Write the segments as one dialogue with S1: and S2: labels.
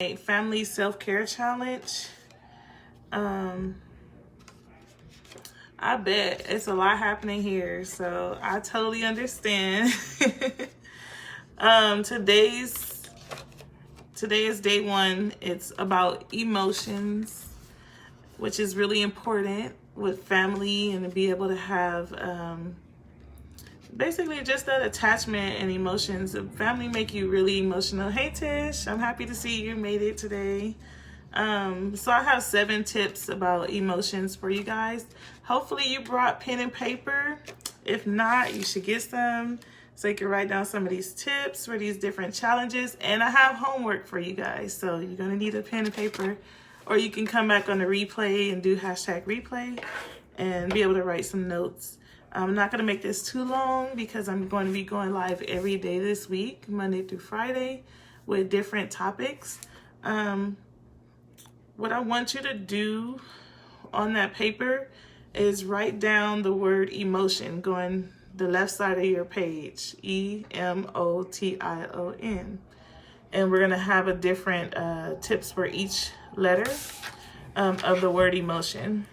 S1: A family self-care challenge. I bet it's a lot happening here, so I totally understand. Today is day one. It's about emotions, which is really important with family, and to be able to have basically just that attachment and emotions. Family make you really emotional. Hey Tish, I'm happy to see you made it today. So I have 7 tips about emotions for you guys. Hopefully you brought pen and paper. If not, you should get some so you can write down some of these tips for these different challenges. And I have homework for you guys, so you're gonna need a pen and paper, or you can come back on the replay and do #replay and be able to write some notes. I'm not gonna make this too long because I'm going to be going live every day this week, Monday through Friday, with different topics. What I want you to do on that paper is write down the word emotion going the left side of your page, EMOTION. And we're gonna have a different tips for each letter of the word emotion.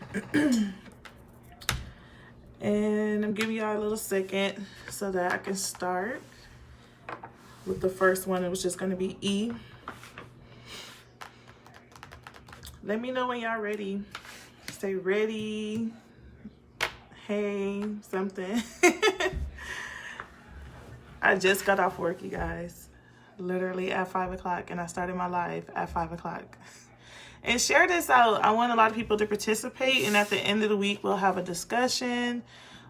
S1: And I'm giving y'all a little second so that I can start with the first one. It was just gonna be E. Let me know when y'all ready. Say ready. Hey, something. I just got off work, you guys. Literally at 5 o'clock, and I started my live at 5 o'clock. And share this out. I want a lot of people to participate, and at the end of the week, we'll have a discussion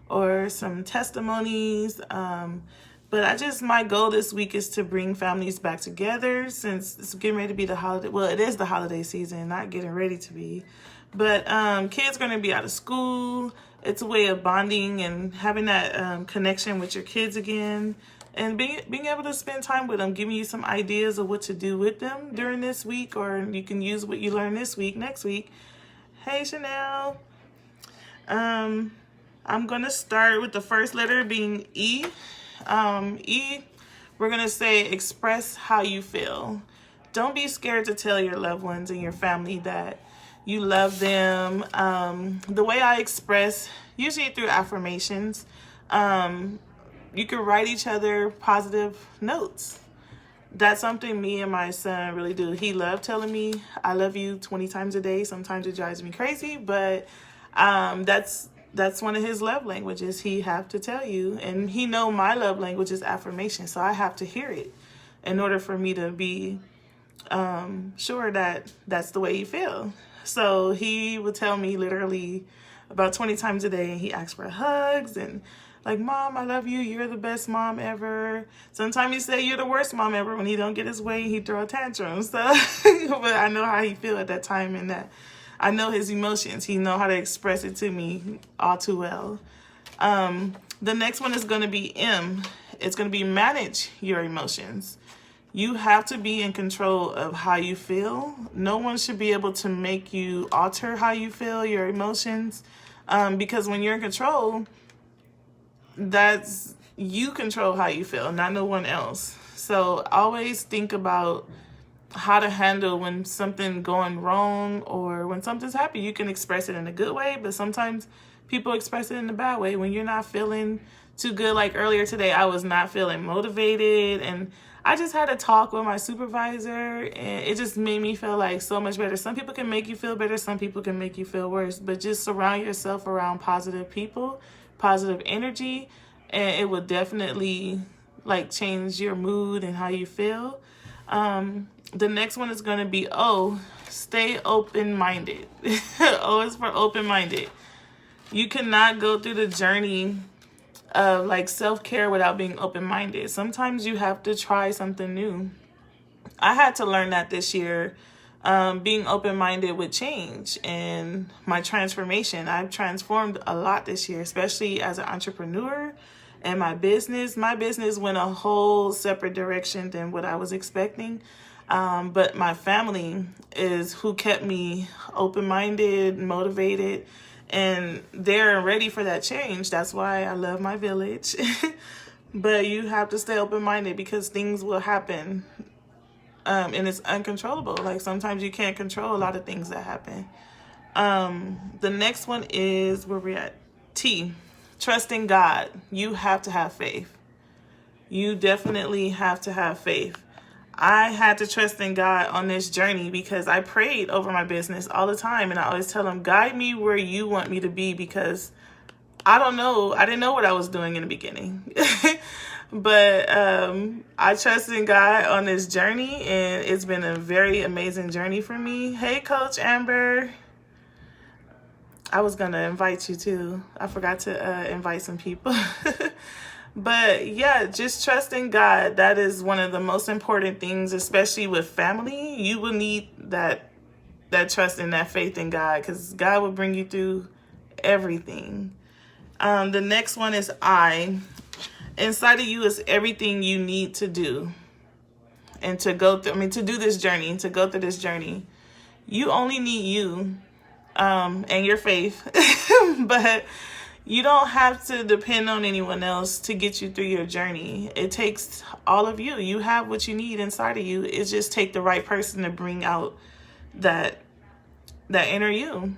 S1: or some testimonies. But my goal this week is to bring families back together, since it's getting ready to be the holiday. Well, it is the holiday season, not getting ready to be. But kids are going to be out of school. It's a way of bonding and having that connection with your kids again. And being able to spend time with them, giving you some ideas of what to do with them during this week, or you can use what you learned this week, next week. Hey, Chanel. I'm going to start with the first letter being E. E, we're going to say express how you feel. Don't be scared to tell your loved ones and your family that you love them. The way I express, usually through affirmations, you can write each other positive notes. That's something me and my son really do. He loved telling me I love you 20 times a day. Sometimes it drives me crazy, but that's one of his love languages. He have to tell you, and he know my love language is affirmation, so I have to hear it in order for me to be sure that that's the way you feel. So he would tell me literally about 20 times a day, and he asked for hugs and like, Mom, I love you. You're the best mom ever. Sometimes he say you're the worst mom ever when he don't get his way. He throw a tantrum. So, but I know how he feel at that time, and that I know his emotions. He know how to express it to me all too well. The next one is going to be M. It's going to be manage your emotions. You have to be in control of how you feel. No one should be able to make you alter how you feel, your emotions, because when you're in control, that's you control how you feel, not no one else. So always think about how to handle when something going wrong, or when something's happening. You can express it in a good way, but sometimes people express it in a bad way when you're not feeling too good. Like earlier today, I was not feeling motivated, and I just had a talk with my supervisor, and it just made me feel like so much better. Some people can make you feel better, some people can make you feel worse, but just surround yourself around positive people, positive energy, and it will definitely like change your mood and how you feel. The next one is going to be O. Stay open-minded. O is for open-minded. You cannot go through the journey of like self-care without being open-minded. Sometimes you have to try something new. I had to learn that this year. Being open-minded with change and my transformation. I've transformed a lot this year, especially as an entrepreneur. And my business went a whole separate direction than what I was expecting. But my family is who kept me open-minded, motivated, and they're ready for that change. That's why I love my village. But you have to stay open-minded, because things will happen And it's uncontrollable. Like sometimes you can't control a lot of things that happen. The next one is where we're at. T, trusting God. You have to have faith. You definitely have to have faith. I had to trust in God on this journey because I prayed over my business all the time. And I always tell him, guide me where you want me to be, because I don't know. I didn't know what I was doing in the beginning. But I trusted in God on this journey, and it's been a very amazing journey for me. Hey, Coach Amber. I was going to invite you too. I forgot to invite some people. But yeah, just trust in God. That is one of the most important things, especially with family. You will need that trust and that faith in God, because God will bring you through everything. The next one is I. Inside of you is everything you need to do. And to go through, to do this journey, to go through this journey. You only need you and your faith. But you don't have to depend on anyone else to get you through your journey. It takes all of you. You have what you need inside of you. It just takes the right person to bring out that inner you.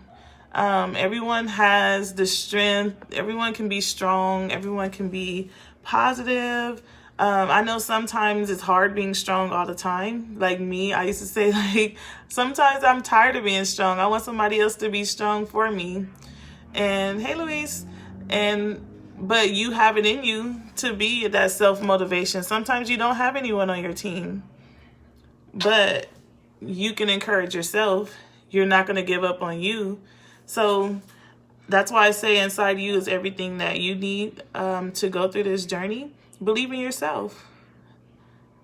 S1: Everyone has the strength. Everyone can be strong. Everyone can be positive. I know sometimes it's hard being strong all the time. Like me, I used to say, like, sometimes I'm tired of being strong. I want somebody else to be strong for me. And hey, Luis. But you have it in you to be that self-motivation. Sometimes you don't have anyone on your team, but you can encourage yourself. You're not going to give up on you. So that's why I say inside you is everything that you need to go through this journey. Believe in yourself.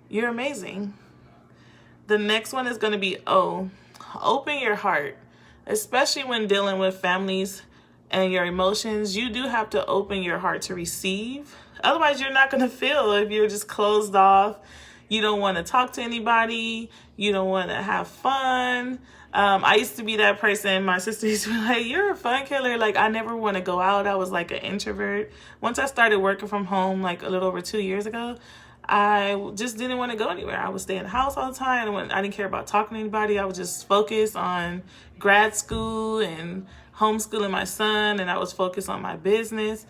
S1: You're amazing. The next one is going to be O. Open your heart, especially when dealing with families and your emotions. You do have to open your heart to receive. Otherwise, you're not going to feel if you're just closed off. You don't want to talk to anybody. You don't want to have fun. I used to be that person. My sister used to be like, you're a fun killer. Like, I never want to go out. I was like an introvert. Once I started working from home, like a little over 2 years ago, I just didn't want to go anywhere. I would stay in the house all the time. I didn't care about talking to anybody. I would just focus on grad school and homeschooling my son, and I was focused on my business.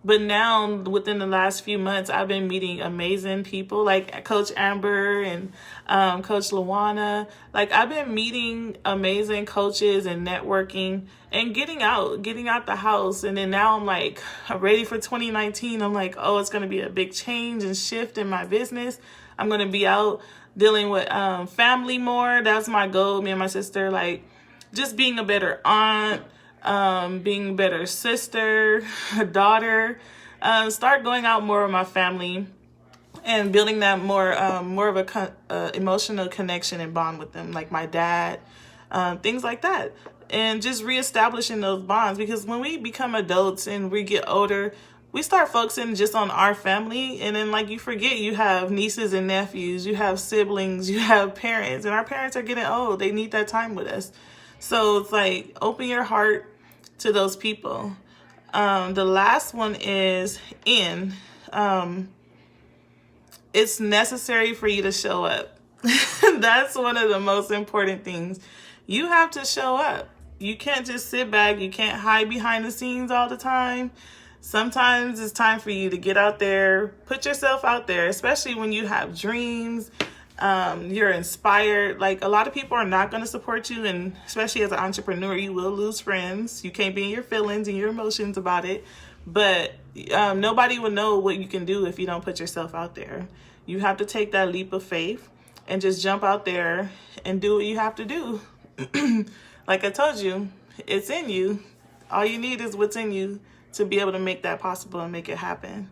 S1: But now, within the last few months, I've been meeting amazing people like Coach Amber and Coach Luana. Like, I've been meeting amazing coaches and networking and getting out the house. And then now I'm like, I'm ready for 2019. I'm like, oh, it's going to be a big change and shift in my business. I'm going to be out dealing with family more. That's my goal. Me and my sister, like, just being a better aunt, being a better sister, a daughter, start going out more with my family and building that more of a emotional connection and bond with them, like my dad, things like that. And just reestablishing those bonds, because when we become adults and we get older, we start focusing just on our family. And then, like, you forget you have nieces and nephews, you have siblings, you have parents, and our parents are getting old. They need that time with us. So it's like, open your heart to those people. The last one is in. It's necessary for you to show up. That's one of the most important things. You have to show up. You can't just sit back. You can't hide behind the scenes all the time. Sometimes it's time for you to get out there, put yourself out there, especially when you have dreams. You're inspired. Like, a lot of people are not going to support you, and especially as an entrepreneur, you will lose friends. You can't be in your feelings and your emotions about it, but nobody will know what you can do if you don't put yourself out there. You have to take that leap of faith and just jump out there and do what you have to do. Like I told you, it's in you. All you need is what's in you to be able to make that possible and make it happen.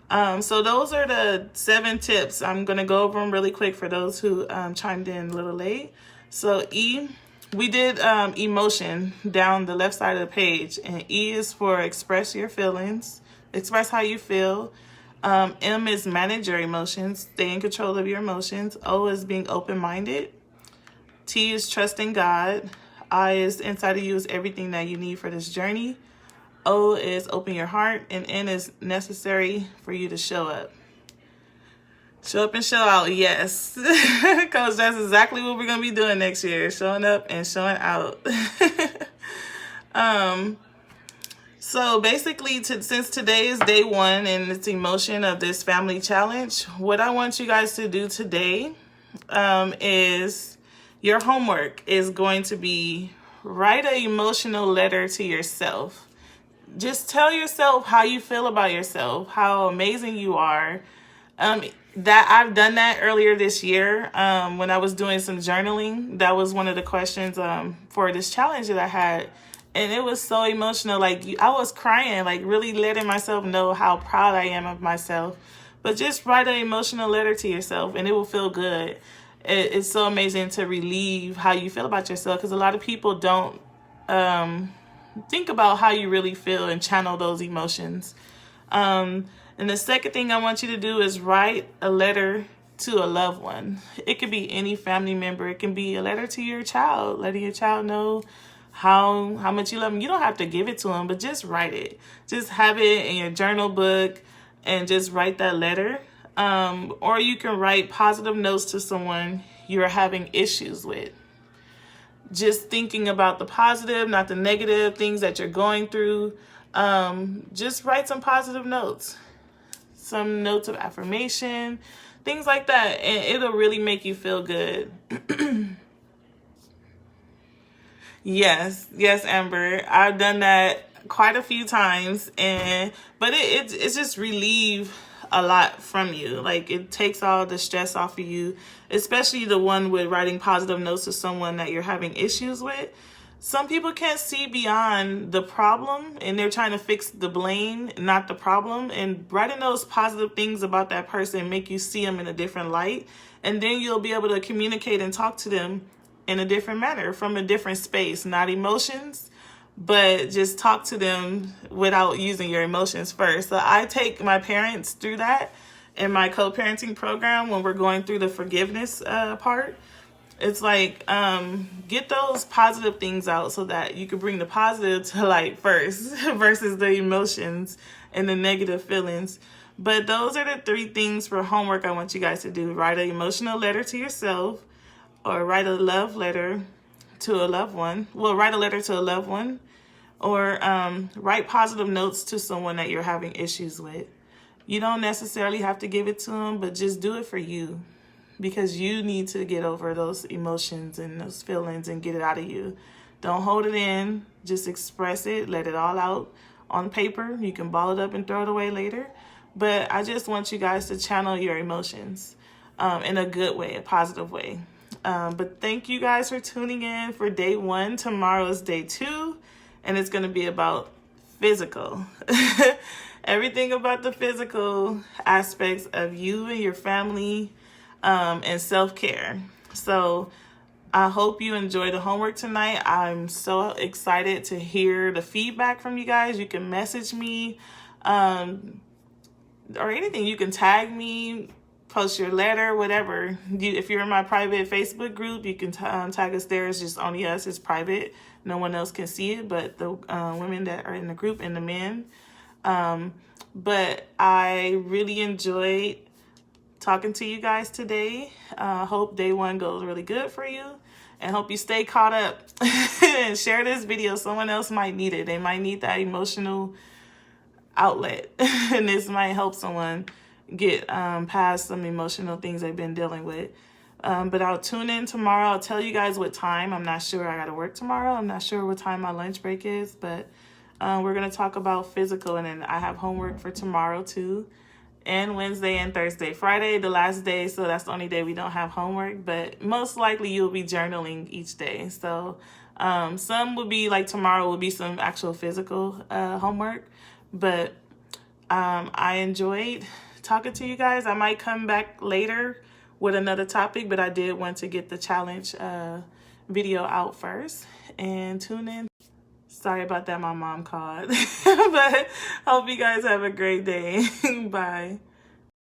S1: So those are the 7 tips. I'm going to go over them really quick for those who chimed in a little late. So E, we did emotion down the left side of the page. And E is for express your feelings, express how you feel. M is manage your emotions, stay in control of your emotions. O is being open-minded. T is trusting God. I is inside of you is everything that you need for this journey. O is open your heart, and N is necessary for you to show up. Show up and show out, yes. Because that's exactly what we're going to be doing next year. Showing up and showing out. So basically, since today is day one and it's emotion of this family challenge, what I want you guys to do today is your homework is going to be write an emotional letter to yourself. Just tell yourself how you feel about yourself, how amazing you are. That I've done that earlier this year when I was doing some journaling. That was one of the questions for this challenge that I had. And it was so emotional. Like, I was crying, like really letting myself know how proud I am of myself. But just write an emotional letter to yourself and it will feel good. It's so amazing to relieve how you feel about yourself, because a lot of people don't think about how you really feel and channel those emotions. And the second thing I want you to do is write a letter to a loved one. It could be any family member. It can be a letter to your child, letting your child know how much you love them. You don't have to give it to them, but just write it. Just have it in your journal book and just write that letter. Or you can write positive notes to someone you're having issues with. Just thinking about the positive, not the negative things that you're going through. Just write some positive notes. Some notes of affirmation, things like that. And it'll really make you feel good. Yes, Amber. I've done that quite a few times, but it's just relieve a lot from you. Like, it takes all the stress off of you, especially the one with writing positive notes to someone that you're having issues with. Some people can't see beyond the problem and they're trying to fix the blame, not the problem. And writing those positive things about that person make you see them in a different light. And then you'll be able to communicate and talk to them in a different manner, from a different space, not emotions, but just talk to them without using your emotions first. So I take my parents through that in my co-parenting program when we're going through the forgiveness part. It's like, get those positive things out so that you can bring the positive to light first versus the emotions and the negative feelings. But those are the 3 things for homework I want you guys to do. Write an emotional letter to yourself, or write a love letter to a loved one. Well, write a letter to a loved one, or write positive notes to someone that you're having issues with. You don't necessarily have to give it to them, but just do it for you, because you need to get over those emotions and those feelings and get it out of you. Don't hold it in. Just express it. Let it all out on paper. You can ball it up and throw it away later. But I just want you guys to channel your emotions in a good way, a positive way. But thank you guys for tuning in for day 1. Tomorrow is day 2, and it's going to be about physical. Everything about the physical aspects of you and your family, and self-care. So I hope you enjoyed the homework tonight. I'm so excited to hear the feedback from you guys. You can message me, or anything. You can tag me, post your letter, whatever. If you're in my private Facebook group, you can tag us there. It's just only us. It's private. No one else can see it but the women that are in the group and the men. But I really enjoyed talking to you guys today. Hope day 1 goes really good for you, and hope you stay caught up and share this video. Someone else might need it. They might need that emotional outlet and this might help someone get past some emotional things they've been dealing with. But I'll tune in tomorrow. I'll tell you guys what time. I'm not sure. I got to work tomorrow. I'm not sure what time my lunch break is, but we're going to talk about physical, and then I have homework for tomorrow too, and Wednesday and Thursday. Friday, the last day, so that's the only day we don't have homework, but most likely you'll be journaling each day. So some will be, like tomorrow will be some actual physical homework, but I enjoyed talking to you guys. I might come back later with another topic, but I did want to get the challenge video out first. And tune in. Sorry about that, my mom called. But hope you guys have a great day. Bye.